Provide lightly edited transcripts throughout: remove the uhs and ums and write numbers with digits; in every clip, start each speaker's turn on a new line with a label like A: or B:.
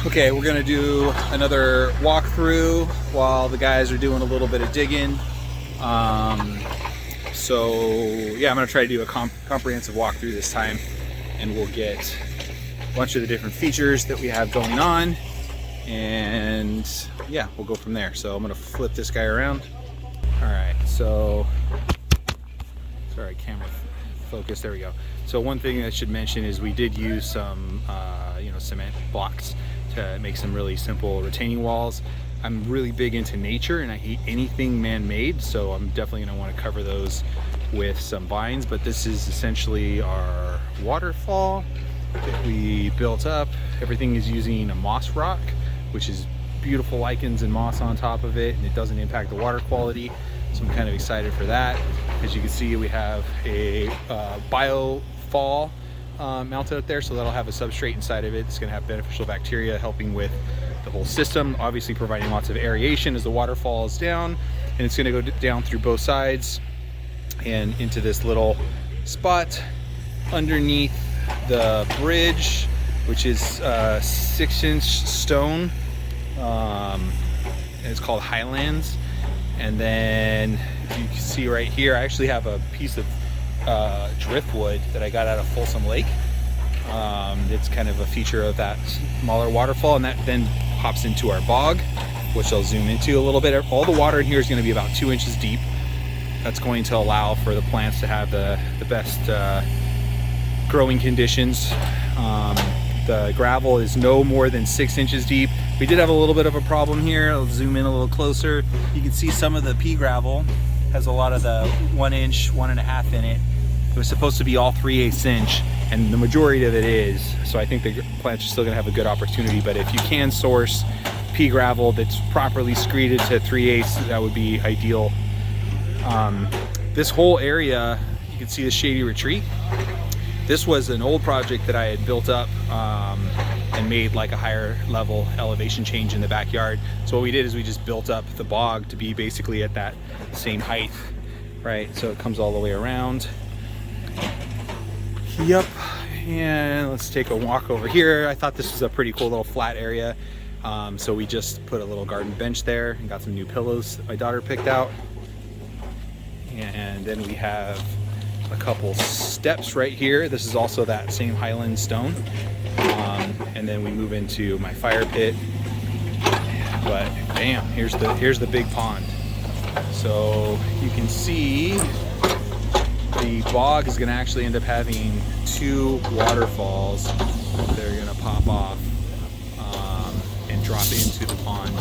A: Okay, we're gonna do another walkthrough while the guys are doing a little bit of digging. So yeah, I'm gonna try to do a comprehensive walkthrough this time, and we'll get a bunch of the different features that we have going on, and yeah, we'll go from there. So I'm gonna flip this guy around. All right, so sorry, camera focus. There we go. So one thing I should mention is we did use some cement blocks to make some really simple retaining walls. I'm really big into nature and I hate anything man-made, so I'm definitely going to want to cover those with some vines. But this is essentially our waterfall that we built up. Everything is using a moss rock, which is beautiful lichens and moss on top of it, and it doesn't impact the water quality, so I'm kind of excited for that. As you can see, we have a biofall mounted up there, so that'll have a substrate inside of it. It's going to have beneficial bacteria helping with the whole system, obviously providing lots of aeration as the water falls down, and it's going to go down through both sides and into this little spot underneath the bridge, which is 6-inch stone, and it's called Highlands. And then if you can see right here, I actually have a piece of driftwood that I got out of Folsom Lake. It's kind of a feature of that smaller waterfall, and that then hops into our bog, which I'll zoom into a little bit. All the water in here is going to be about 2 inches deep. That's going to allow for the plants to have the best growing conditions. The gravel is no more than 6 inches deep. We did have a little bit of a problem here. I'll zoom in a little closer. You can see some of the pea gravel has a lot of the 1 inch, 1.5 in it. It was supposed to be all 3/8 inch, and the majority of it is. So I think the plants are still gonna have a good opportunity, but if you can source pea gravel that's properly screeded to 3/8, that would be ideal. This whole area, you can see the shady retreat. This was an old project that I had built up and made like a higher level elevation change in the backyard. So what we did is we just built up the bog to be basically at that same height, right? So it comes all the way around. Yep, and let's take a walk over here. I thought this was a pretty cool little flat area. So we just put a little garden bench there and got some new pillows that my daughter picked out. And then we have a couple steps right here. This is also that same Highland stone. And then we move into my fire pit. But bam, here's the big pond. So you can see the bog is going to actually end up having 2 waterfalls that are going to pop off and drop into the pond.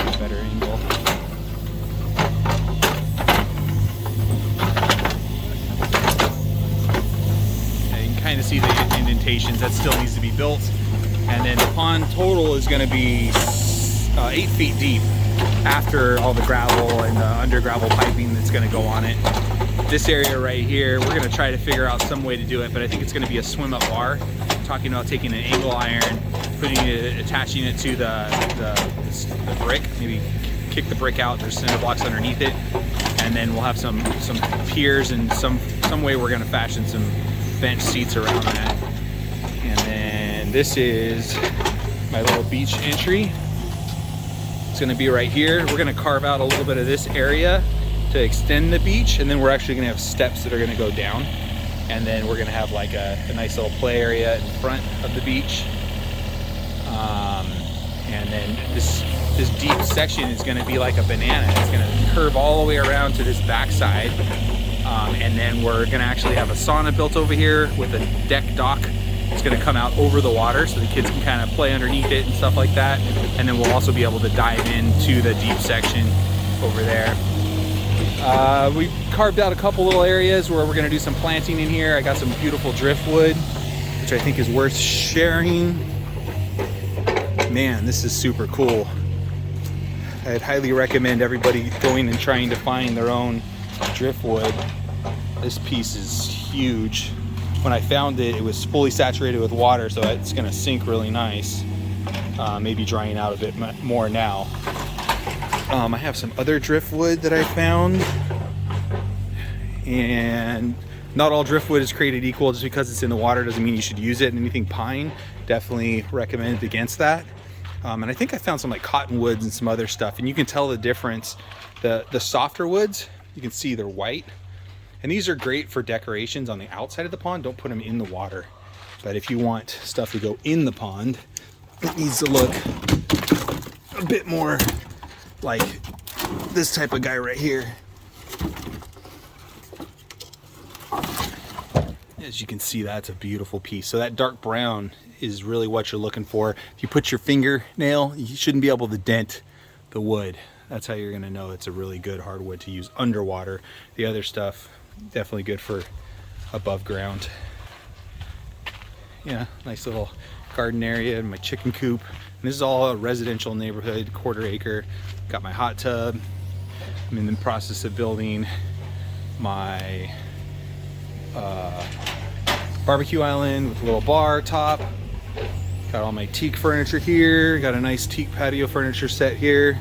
A: A better angle. Kind of see the indentations. That still needs to be built, and then the pond total is going to be 8 feet deep after all the gravel and the under gravel piping that's going to go on it. This area right here, we're going to try to figure out some way to do it, but I think it's going to be a swim up bar. I'm talking about taking an angle iron, attaching it to the brick, maybe kick the brick out, there's cinder blocks underneath it, and then we'll have some piers and some way we're going to fashion some bench seats around that. And then this is my little beach entry. It's going to be right here. We're going to carve out a little bit of this area to extend the beach, and then we're actually going to have steps that are going to go down, and then we're going to have like a nice little play area in front of the beach. And then this deep section is going to be like a banana. It's going to curve all the way around to this backside. And then we're going to actually have a sauna built over here with a deck dock. It's going to come out over the water so the kids can kind of play underneath it and stuff like that. And then we'll also be able to dive into the deep section over there. We carved out a couple little areas where we're going to do some planting in here. I got some beautiful driftwood, which I think is worth sharing. Man, this is super cool. I'd highly recommend everybody going and trying to find their own driftwood. This piece is huge. When I found it, it was fully saturated with water, so it's going to sink really nice. Maybe drying out a bit more now. I have some other driftwood that I found, and Not all driftwood is created equal. Just because it's in the water doesn't mean you should use it. And anything pine, definitely recommend against that. And I think I found some like cottonwoods and some other stuff, and you can tell the difference. The softer woods, you can see they're white, and these are great for decorations on the outside of the pond. Don't put them in the water. But if you want stuff to go in the pond, it needs to look a bit more like this type of guy right here. As you can see, that's a beautiful piece. So that dark brown is really what you're looking for. If you put your fingernail, you shouldn't be able to dent the wood. That's how you're gonna know it's a really good hardwood to use underwater. The other stuff, definitely good for above ground. Yeah, nice little garden area and my chicken coop. And this is all a residential neighborhood, quarter acre. Got my hot tub. I'm in the process of building my barbecue island with a little bar top. Got all my teak furniture here. Got a nice teak patio furniture set here.